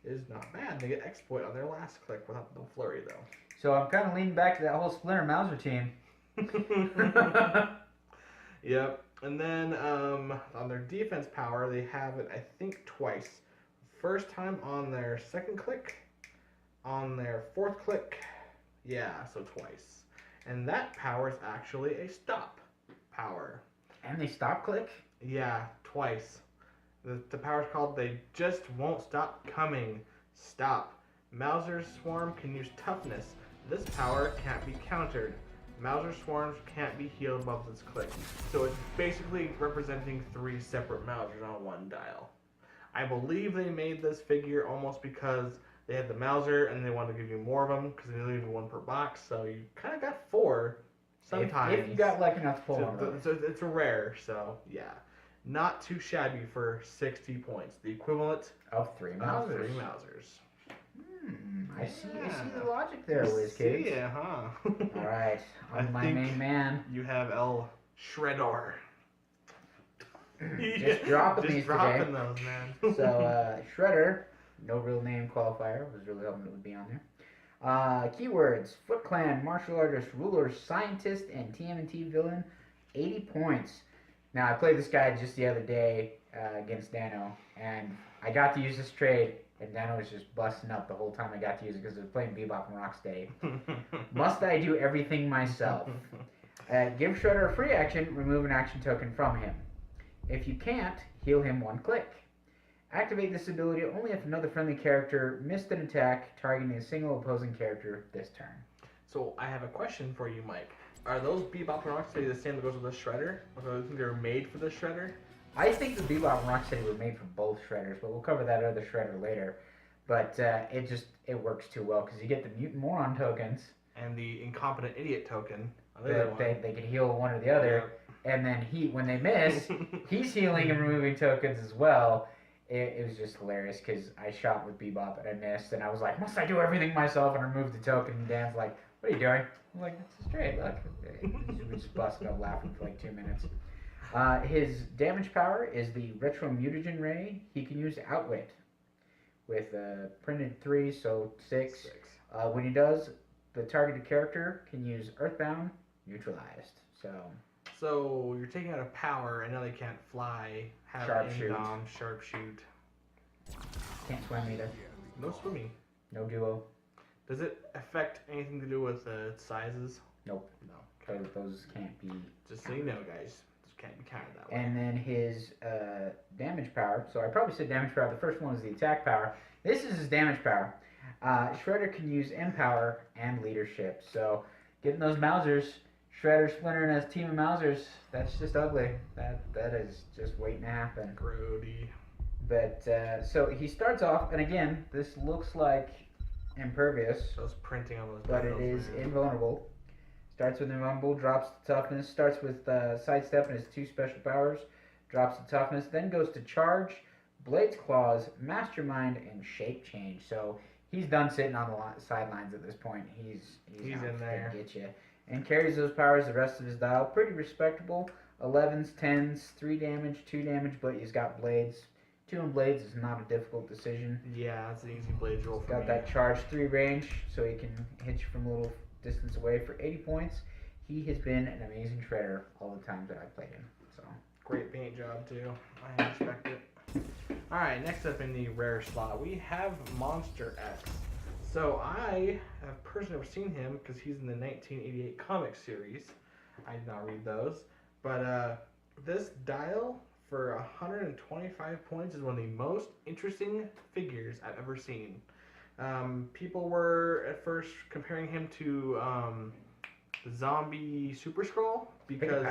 is not bad. They get exploit on their last click without the flurry, though. So I'm kind of leaning back to that whole Splinter Mauser team. Yep. And then on their defense power, they have it, I think, twice. First time on their second click, on their fourth click. Yeah, so twice. And that power is actually a stop power. And they stop click? Yeah, twice. The power's called They Just Won't Stop Coming. Stop. Mauser's Swarm can use toughness. This power can't be countered. Mauser Swarms can't be healed above this click. So it's basically representing 3 separate Mausers on one dial. I believe they made this figure almost because they had the Mauser and they wanted to give you more of them because they only give you 1 per box. So you kind of got 4 sometimes. If you got lucky enough to pull one. So it's rare, so yeah. Not too shabby for 60 points. The equivalent of 3 Mausers. 3 Mausers. I see the logic there, WizKids. Yeah, huh? Alright, on my main man. You have El Shreddor. Just dropping these dropping today. those, man. So, Shredder, no real name qualifier, was really hoping it would be on there. Keywords, Foot Clan, Martial Artist, Ruler, Scientist, and TMNT Villain, 80 points. Now, I played this guy just the other day against Dano, and I got to use this trade, and Dano was just busting up the whole time I got to use it because I was playing Bebop and Rocksteady. Must I do everything myself? Give Shredder a free action, remove an action token from him. If you can't, heal him 1 click. Activate this ability only if another friendly character missed an attack targeting a single opposing character this turn. So, I have a question for you, Mike. Are those Bebop and Rocksteady the same that goes with the Shredder? Or do you think they're made for the Shredder? I think the Bebop and Rocksteady were made for both Shredders, but we'll cover that other Shredder later. But it works too well because you get the Mutant Moron tokens. And the Incompetent Idiot token. They can heal one or the other. Yeah. And then when they miss, he's healing and removing tokens as well. It was just hilarious because I shot with Bebop and I missed. And I was like, must I do everything myself and remove the token? And Dan's like, what are you doing? I'm like, it's a trade, look. We just busted up laughing for like 2 minutes. His damage power is the Retro Mutagen Ray. He can use Outwit with printed 3, so 6. When he does, the targeted character can use Earthbound, Neutralized. So you're taking out a power, and now they can't fly, have Sharpshoot. Can't swim either. No swimming. No duo. Does it affect anything to do with sizes? Nope. No. Okay. Those can't be. Just so you know, guys. Can't be counted that way. And then his damage power. So I probably said damage power. The first one is the attack power. This is his damage power. Shredder can use Empower and Leadership. So getting those Mausers, Shredder splintering as team of Mausers, that's just ugly. That is just waiting to happen. Grody. But so he starts off, and again, this looks like Impervious. So it's printing on those. But it is invulnerable. Starts with Invulnerable, drops to Toughness, starts with Sidestep and his 2 special powers, drops to Toughness, then goes to Charge, Blade's Claws, Mastermind, and Shape Change. So he's done sitting on the sidelines at this point. He's in there. Get you. And carries those powers the rest of his dial. Pretty respectable. 11s, 10s, 3 damage, 2 damage, but he's got Blades. 2 in Blades is not a difficult decision. Yeah, it's an easy Blades roll for me. Got that Charge 3 range, so he can hit you from a little distance away for 80 points. He has been an amazing shredder all the times that I've played him. So great paint job too. I respect it. Alright, next up in the rare slot we have Monster X. So I have personally never seen him because he's in the 1988 comic series. I did not read those. But this dial for 125 points is one of the most interesting figures I've ever seen. People were at first comparing him to the Zombie Super Skrull because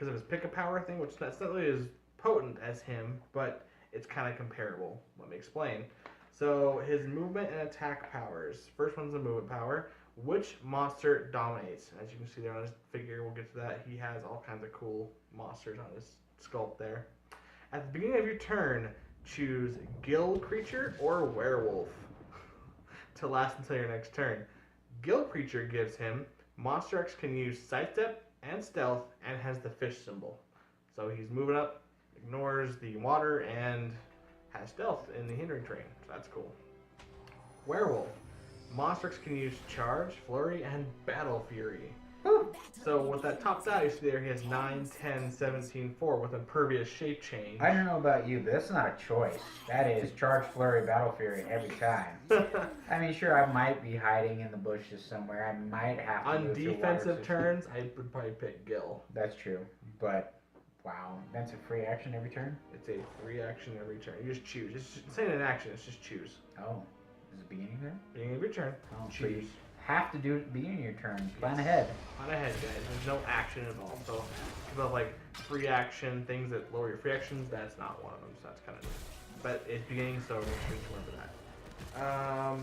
of his pick-a-power thing, which that's not really as potent as him, but it's kind of comparable. Let me explain. So his movement and attack powers. First one's the movement power. Which monster dominates? As you can see there on his figure, we'll get to that. He has all kinds of cool monsters on his sculpt there. At the beginning of your turn, choose Gill Creature or Werewolf to last until your next turn. Gill Creature gives him Monster X can use Sidestep and Stealth and has the fish symbol. So he's moving up, ignores the water, and has Stealth in the hindering terrain. So that's cool. Werewolf. Monster X can use Charge, Flurry, and Battle Fury. Woo. So with that top die you see there, he has 9, 10, 17, 4 with Impervious Shape Change. I don't know about you, but that's not a choice. That is Charge, Flurry, Battle Fury every time. I mean, sure, I might be hiding in the bushes somewhere. I might have to On move through defensive water turns, I would probably pick Gil. That's true, but wow, that's a free action every turn? It's a free action every turn. You just choose. It's ain't an action, it's just choose. Oh, is it beginning there? Beginning of your turn, Oh, so you choose. have to do it at the beginning of your turn. Plan ahead. On ahead, guys. There's no action involved. So, about like free action, things that lower your free actions, that's not one of them. So that's kind of neat. But it's beginning, so make sure to remember that.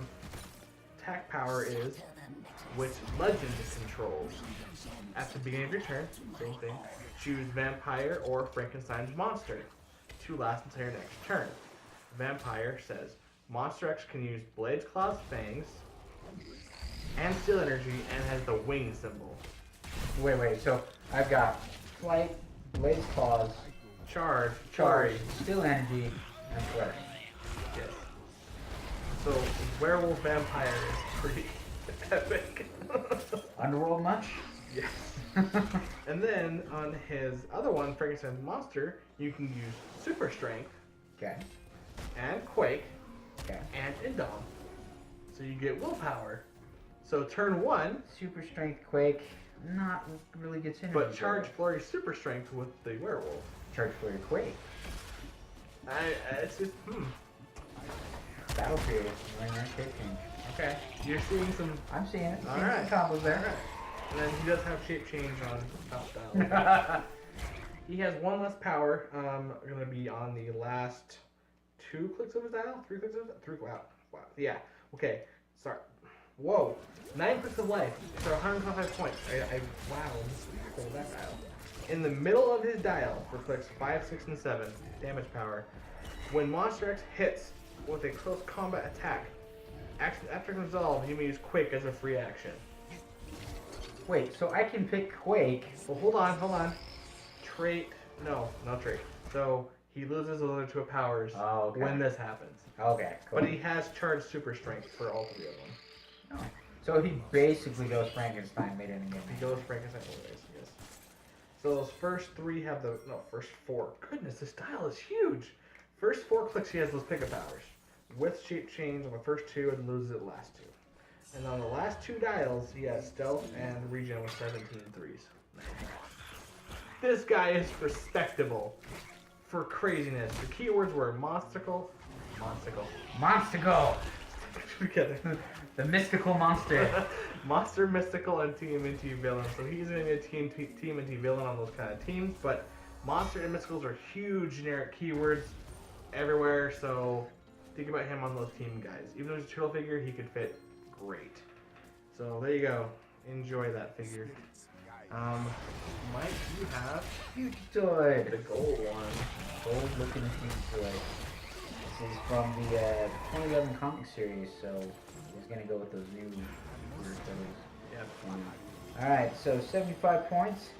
Attack power is which legend it controls. At the beginning of your turn, same thing. Choose Vampire or Frankenstein's Monster to last until your next turn. Vampire says Monster X can use Blades, Claws, Fangs, and Steel Energy, and has the wing symbol. Wait, so I've got Flight, Blaze Claws, Charge, Charge, Steel Energy, and Flurry. Yes. So Werewolf Vampire is pretty epic. Underworld much? Yes. And then on his other one, Frankenstein's Monster, you can use Super Strength Okay, and Quake okay. and Indom. So you get willpower. So turn 1, Super Strength Quake, not really good synergy. but charge Flurry Super Strength with the Werewolf. Charge Flurry Quake. It's just, Battle Fury, running that shape change. Okay. You're seeing some. I'm seeing it. All Seeing right. some combos there. Alright. And then he does have shape change on top dial. He has one less power. Gonna be on the last 2 clicks of his dial. 3 clicks of his 3. Wow. Yeah. Okay. Sorry. Whoa. 9 clicks of life. So 125 points. Wow. This is that dial. In the middle of his dial for clicks 5, 6, and 7, damage power. When Monster X hits with a close combat attack, after resolve, you may use Quake as a free action. Wait, so I can pick Quake. Well, hold on. Trait. No trait. So he loses those other 2 powers Oh, okay. when this happens. Okay, cool. But he has charged super strength for all 3 of them. Oh. So he basically goes Frankenstein made it in a game. He goes Frankenstein always, yes. So those first 3 have first 4. Goodness, this dial is huge. First 4 clicks he has those pickup powers. With shape change on the first 2 and loses the last 2. And on the last 2 dials, he has stealth and regen with 17 and 3s. This guy is respectable for craziness. The keywords were Monsticle. Monsticle! Together. The mystical monster. Monster, Mystical, and TMNT Villain. So he's going to be a TMNT Villain on those kind of teams. But Monster and Mysticals are huge generic keywords everywhere. So think about him on those team guys. Even though he's a turtle figure, he could fit great. So there you go. Enjoy that figure. Mike, you have Huge Toy. the gold one. Gold looking Huge Toy. This is from the 2011 comic series, so he's gonna go with those new weird toys. Yeah. Alright, so 75 points.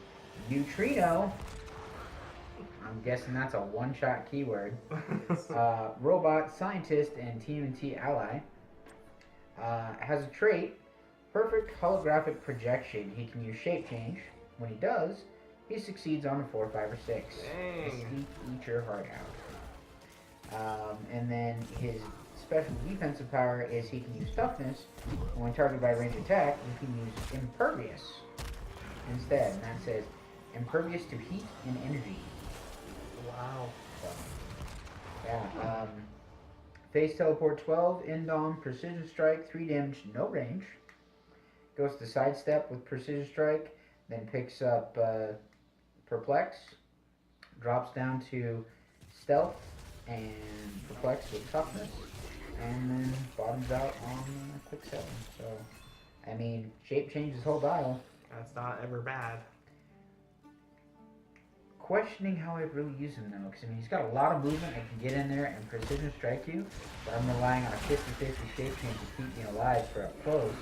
Neutrino. I'm guessing that's a one-shot keyword. Robot, Scientist, and TMNT Ally. Has a trait, Perfect Holographic Projection. He can use Shape Change. When he does, he succeeds on a 4, 5, or 6. Dang. Eat your heart out. And then his special defensive power is he can use Toughness. And when targeted by range attack, he can use Impervious instead. And that says Impervious to heat and energy. Wow. So, yeah. Phase Teleport 12, Indom, Precision Strike, 3 damage, no range. Goes to Sidestep with Precision Strike, then picks up Perplex, drops down to Stealth and Perplex with Toughness, and then bottoms out on Quick 7. So, I mean, shape change his whole dial. That's not ever bad. Questioning how I'd really use him though, because I mean he's got a lot of movement. I can get in there and precision strike you, but I'm relying on a 50-50 shape change to keep me alive for up close.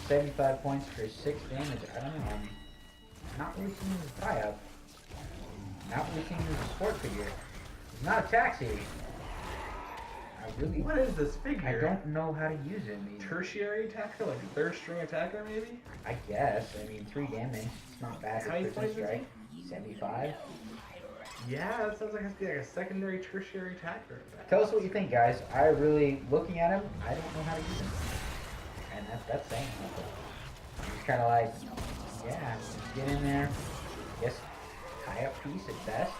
75 points for 6 damage. I don't know. I'm not really seeing his tie-up. Not really seeing him as a sport figure. He's not a taxi. really, What is this I figure? don't know how to use him. Tertiary attacker, like a third string attacker, maybe? I guess. I mean, 3 damage. It's not bad. How many With points Prison is he? Strike. 75. Yeah, that sounds like it's like a secondary, tertiary attacker. Tell us what you think, guys. I really, looking at him, I don't know how to use him. And that's saying something. He's kind of like, yeah, just get in there. Guess tie up piece at best.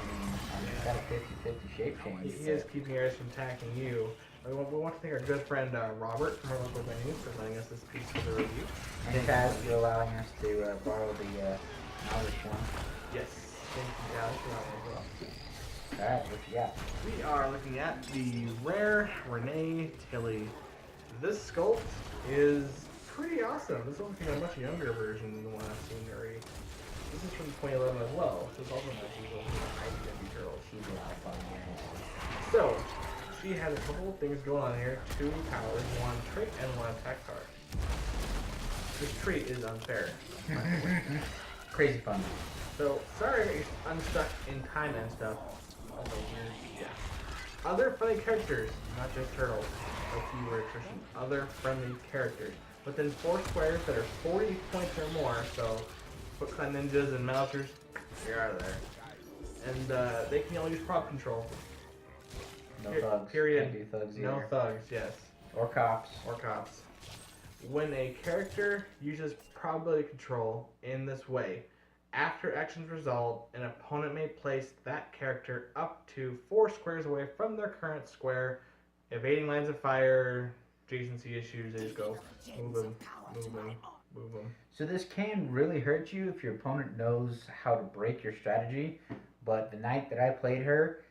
I mean, he's got a 50-50 shape change. He is keeping us from attacking you. We want to thank our good friend Robert from our local venue for letting us this piece for the review. And Taz for allowing us to borrow the knowledge one. Yes, thank you guys for that as well. Alright, what you got? We are looking at the rare Renee Tilly. This sculpt is pretty awesome. This looks like a much younger version than the one I've seen already. This is from 2011 as well, so it's also not usual IDW girl. She's a lot of fun, guys. So, she has a couple of things going on here. 2 powers, 1 trait, and 1 attack card. This trait is unfair. Crazy fun. So, sorry if I'm stuck in time and stuff. Also, yeah. Other friendly characters, not just turtles, or keyword attrition. Other friendly characters. Within 4 squares that are 40 points or more, so Foot Clan Ninjas and Mousers, you're out of there. And they can all use prop control. No thugs. Period. Can't do thugs No either. thugs, yes. Or cops. Or cops. When a character uses probability control in this way, after actions result, an opponent may place that character up to 4 squares away from their current square, evading lines of fire, adjacency issues. They just go move them, move them, move them. So this can really hurt you if your opponent knows how to break your strategy. But the night that I played her,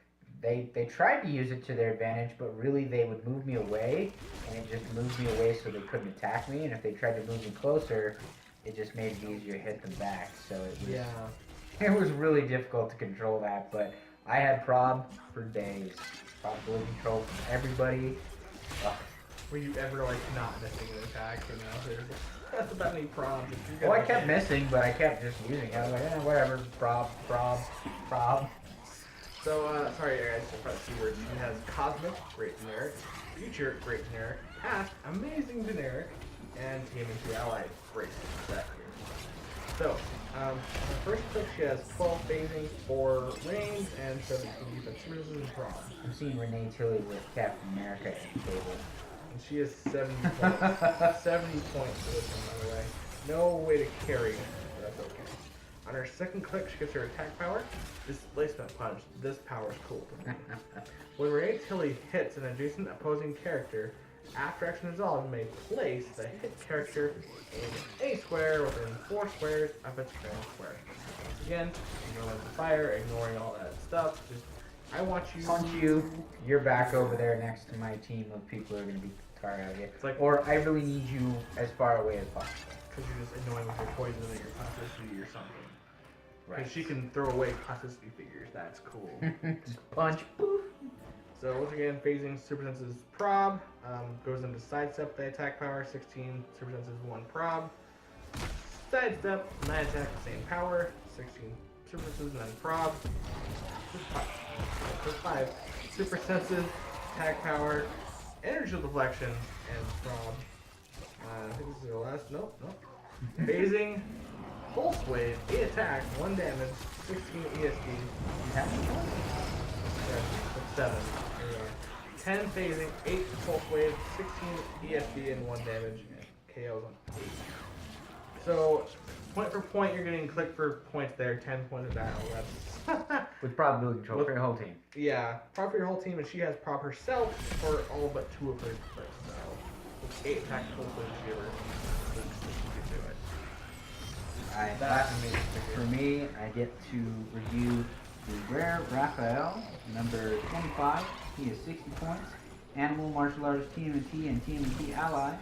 they tried to use it to their advantage, but really they would move me away, and it just moved me away so they couldn't attack me. And if they tried to move me closer, it just made it easier to hit them back. So it was, Yeah. it was really difficult to control that. But I had prob for days. Probability control from everybody. Ugh. Were you ever like not missing an attack? You know, that's about any prompts. If you're Well, I gonna kept hit- missing, but I kept just using it. I was like, whatever, prob. So, sorry guys, I forgot keywords. It has Cosmic, great generic, Future, great generic, Past, amazing generic, and TMNT Ally, great set here. So, on the first click she has 12 phasing, 4 range, and 17 defense. Services and Brawn. I'm seeing Renee Tilly with Captain America and Cable. And she is 70 points. 70 points for this one, by the way. No way to carry, but that's okay. On her second click, she gets her attack power, Displacement Punch. This power is cool to me. When Renee Tilly hits an adjacent opposing character, after action resolved, you may place the hit character in a square within 4 squares of its current square. Once again, ignoring the fire, ignoring all that stuff. Just, I want you. Punch you, you're back over there next to my team of people who are going to be tired out of you. It's like, Or I really need you as far away as possible. because you're just annoying with your poison and your toxicity or something. Right. Because she can throw away toxicity figures. That's cool. Just punch, poof. So once again, phasing Super Senses prob goes into sidestep the attack power. 16 Super Senses 1 prob. Sidestep 9 attack the same power. 16 Super Senses 9 prob. Just 5 Super Senses attack power. Energy deflection and prob. I think this is the last. Nope. Phasing Pulse Wave 8 attack 1 damage 16 ESD. How many points? 7. Here we are. 10 phasing, 8 pulse wave, 16 ESD, and 1 damage, and KOs on 8. So, point for point, you're getting click for points there, 10 points of battle. That's. With probability control With- for your whole team. Yeah, prop for your whole team, and she has prop herself for all but 2 of her clicks. So, with 8 attack pulse wave, she ever can do it. Alright, That's amazing. for me, I get to review the rare Raphael, number 25. He has 60 points. Animal Martial Artist TMNT and TMNT Ally.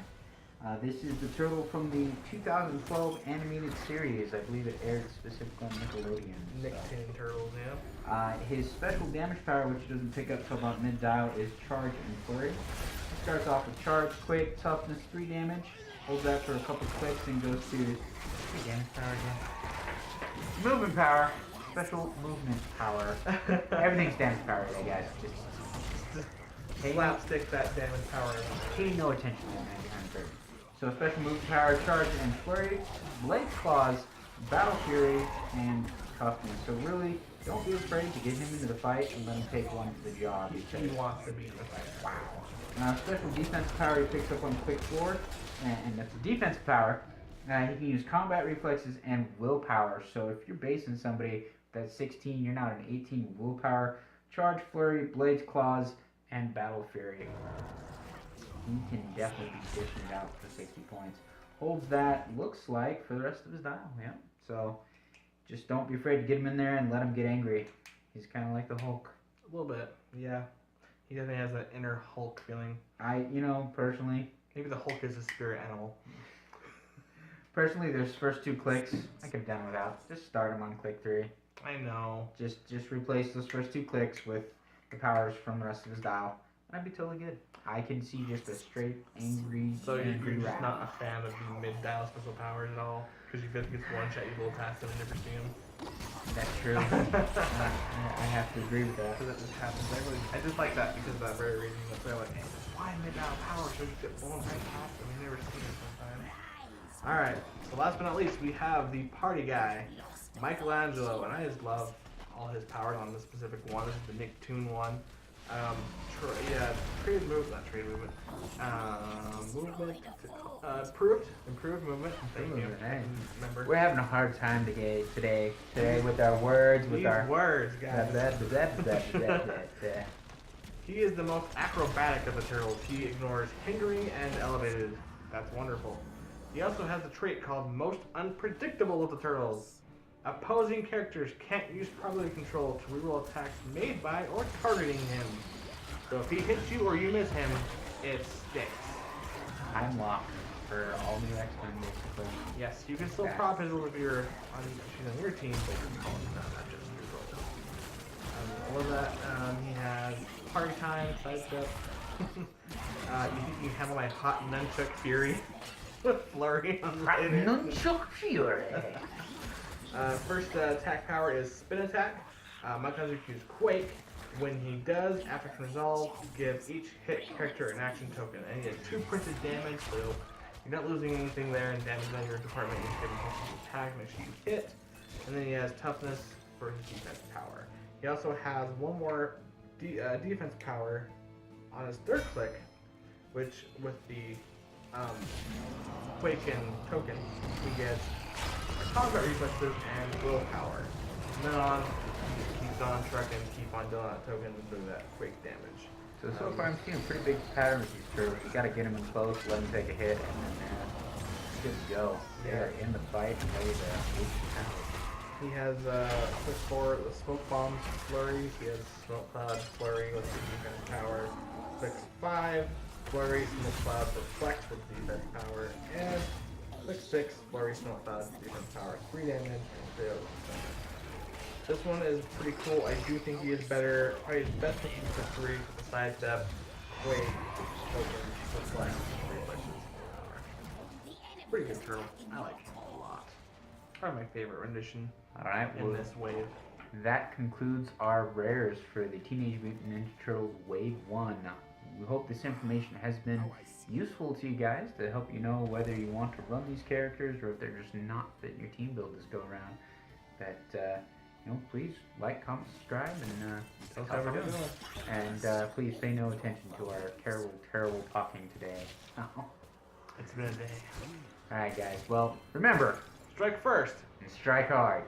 This is the turtle from the 2012 animated series. I believe it aired specifically on Nickelodeon. Nick so. Tin Turtles, yeah. His special damage power, which doesn't pick up till about mid-dial, is Charge and Flurry. He starts off with Charge, Quick, Toughness, 3 damage. Holds that for a couple clicks and goes to 3 damage power again. Movement power. Special movement power. Everything's damage power today, guys. Just slapstick that damage power. Pay no attention to that man behind the curtain. So special move power, charge, and flurry, blade claws, battle fury, and toughness. So really, don't be afraid to get him into the fight and let him take one to the jaw. He wants to be in the fight. Wow. Special defense power he picks up on quick four, and that's the defensive power. He can use combat reflexes and willpower. So if you're basing somebody that's 16, you're not an 18 willpower. Charge, flurry, blades, claws, and battle fury. He can definitely be dishing out for 60 points. Holds that, looks like, for the rest of his dial. Yeah. So just don't be afraid to get him in there and let him get angry. He's kind of like the Hulk. A little bit, yeah. He definitely has that inner Hulk feeling. Personally. Maybe the Hulk is a spirit animal. Personally, those first 2 clicks, I could have done without. Just start him on click 3. I know. Just replace those first 2 clicks with the powers from the rest of his dial. And I'd be totally good. I can see just a straight angry. So you're just wrath. not a fan of the mid-dial special powers at all? Because you feel like it's one shot, you will pass them and never see them? That's true. I have to agree with that. Because that just happens. I just like that because of that very reason. That's why I'm like, hey, why mid-dial power? So you get blown right past them. You never see them sometimes. Alright, so last but not least, we have the party guy, Michelangelo, and I just love all his powers on this specific one. This is the Nicktoon one. Trade movement, not trade movement. Movement, improved movement. Thank you. Hey. Remember? We're having a hard time today with our words, with These our words, guys. Blah. He is the most acrobatic of the turtles. He ignores hindering and elevated. That's wonderful. He also has a trait called most unpredictable of the turtles. Opposing characters can't use properly control to reroll attacks made by or targeting him. So if he hits you or you miss him, it sticks. I'm locked for all new X-Men, basically. Yes, you can still prop his if you're on, she's on your team, but not just your role. I love that. He has party time, sidestep. You think you can handle my hot nunchuck fury with flurry on Nunchuck fury. First attack power is spin attack. Michelangelo can use Quake. When he does, after it can resolve, give each hit character an action token. And he has 2 printed damage, so you're not losing anything there, and damage on your department is giving his attack, make sure you hit. And then he has toughness for his defense power. He also has one more defense power on his 3rd click, which with the Quake and token, he gets combat reflexes and willpower. And then on, he keeps on trucking, keep on doing that token to do that Quake damage. So far I'm seeing a pretty big pattern with these turtles. You gotta get them in close, let them take a hit, and then it's good to go. They're in the fight and ready to move out. He has quick 4 the smoke bombs, flurry. He has smoke cloud, flurry with the defense power. Quick 5, flurry, smoke cloud, reflect with defense power, and quick 6, flurry, smoke cloud, defense power. 3 damage and 3 other damage. This one is pretty cool. I do think he is better. Probably his best thing is the 3 with the sidestep, Quake, token, reflect, reflexes. Pretty good turtle. I like him a lot. Probably my favorite rendition. Alright, In this wave. that concludes our rares for the Teenage Mutant Ninja Turtles Wave 1. We hope this information has been useful to you guys to help you know whether you want to run these characters or if they're just not fitting your team build this go around. But, please like, comment, subscribe, and tell us how we're doing. And please pay no attention to our terrible, terrible talking today. It's been a day. Alright guys, well, remember, Strike first. and strike hard.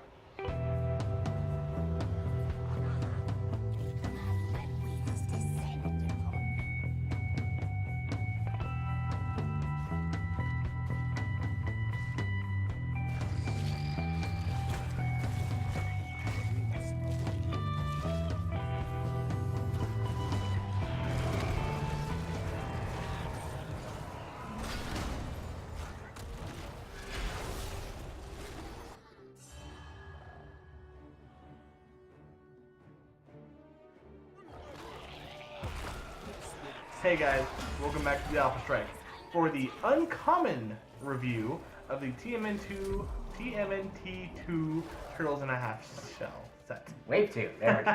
Hey guys, welcome back to the Alpha Strike for the uncommon review of the TMNT2 Turtles in a Half Shell set. Wave 2, there we go.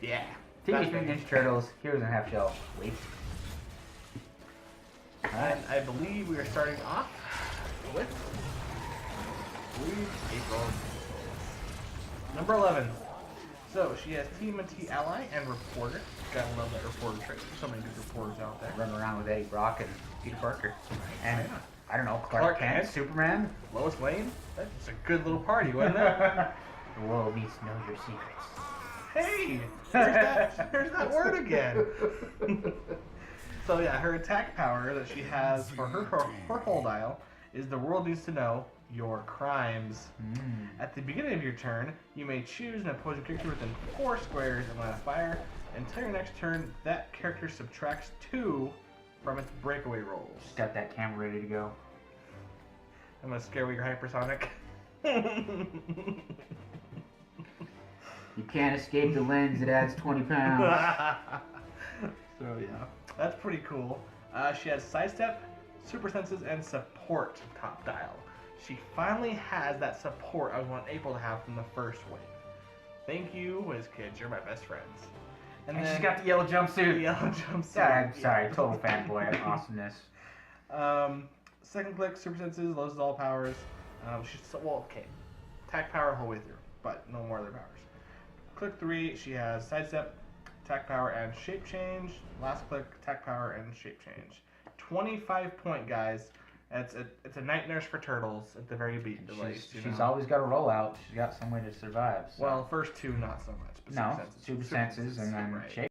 Yeah. Teenage Mutant Ninja Turtles, Heroes in a Half Shell. Wait. And I believe we are starting off with April. Number 11. So she has TMNT Ally and Reporter. Gotta love that Reporter trick. There's so many good reporters out there. Running around with Eddie Brock and Peter Parker. And, Yeah. I don't know, Clark Clark Kent, Kent. Superman. Lois Lane. That's a good little party, wasn't it? The world needs to know your secrets. Hey! There's that word again. So yeah, her attack power that she has for her whole dial is the world needs to know your crimes. At the beginning of your turn, you may choose an opposing character within 4 squares and line of fire. Until your next turn, that character subtracts 2 from its breakaway rolls. Just got that camera ready to go. I'm gonna scare with your hypersonic. You can't escape the lens, it adds 20 pounds. So yeah, that's pretty cool. She has sidestep, super senses, and support top dial. She finally has that support I was unable to have from the first wave. Thank you, WizKids. You're my best friends. And she's got the yellow the jumpsuit. yellow jumpsuit. I'm sorry, total fanboy of awesomeness. Second click, super senses, loses all powers. Okay. Attack power whole way through, but no more other powers. Click 3, she has sidestep, attack power, and shape change. Last click, attack power, and shape change. 25 point, guys. It's a night nurse for turtles at the very least. She's always got a rollout. She's got some way to survive. So. Well, first 2 not so much. But no, super senses and then right. shape.